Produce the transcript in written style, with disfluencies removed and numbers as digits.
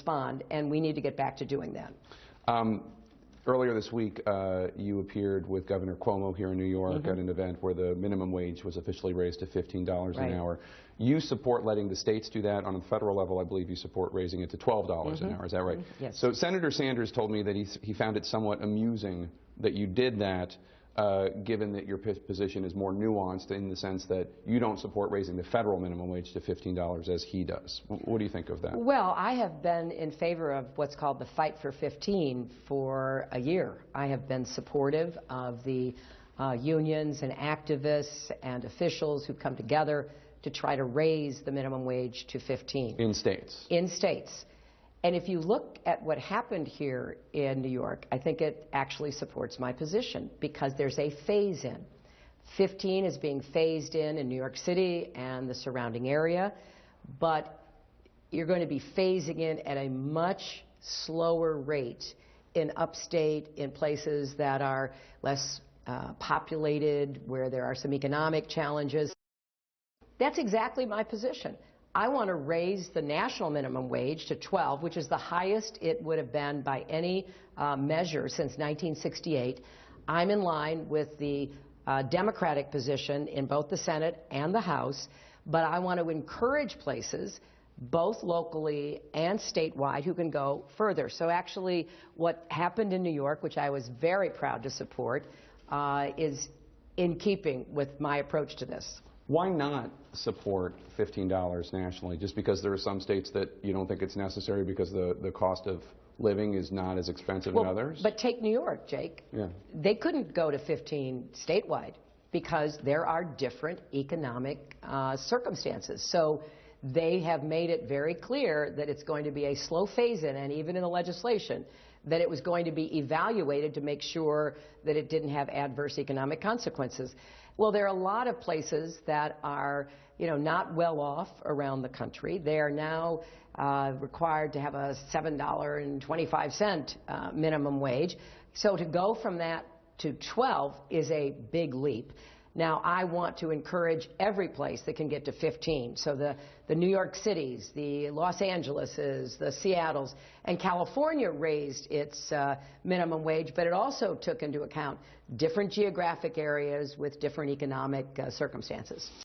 respond, and we need to get back to doing that. Earlier this week, you appeared with Governor Cuomo here in New York at an event where the minimum wage was officially raised to $15 an hour. You support letting the states do that. On a federal level, I believe you support raising it to $12 an hour. Is that right? Yes. So Senator Sanders told me that he found it somewhat amusing that you did that, given that your position is more nuanced in the sense that you don't support raising the federal minimum wage to $15 as he does. What do you think of that? Well, I have been in favor of what's called the Fight for 15 for a year. I have been supportive of the unions and activists and officials who come together to try to raise the minimum wage to 15. In states? In states. And if you look at what happened here in New York, I think it actually supports my position because there's a phase-in. 15 is being phased in New York City and the surrounding area, but you're going to be phasing in at a much slower rate in upstate, in places that are less populated, where there are some economic challenges. That's exactly my position. I want to raise the national minimum wage to 12, which is the highest it would have been by any measure since 1968. I'm in line with the Democratic position in both the Senate and the House, but I want to encourage places, both locally and statewide, who can go further. So actually, what happened in New York, which I was very proud to support, is in keeping with my approach to this. Why not support $15 nationally? Just because there are some states that you don't think it's necessary because the cost of living is not as expensive in others? But take New York, Jake. Yeah. They couldn't go to 15 statewide because there are different economic circumstances. So they have made it very clear that it's going to be a slow phase-in, and even in the legislation, that it was going to be evaluated to make sure that it didn't have adverse economic consequences. Well, there are a lot of places that are, not well off around the country. They are now required to have a $7.25 minimum wage. So to go from that to 12 is a big leap. Now, I want to encourage every place that can get to 15. So the New York Cities, the Los Angeleses, the Seattles, and California raised its minimum wage, but it also took into account different geographic areas with different economic circumstances.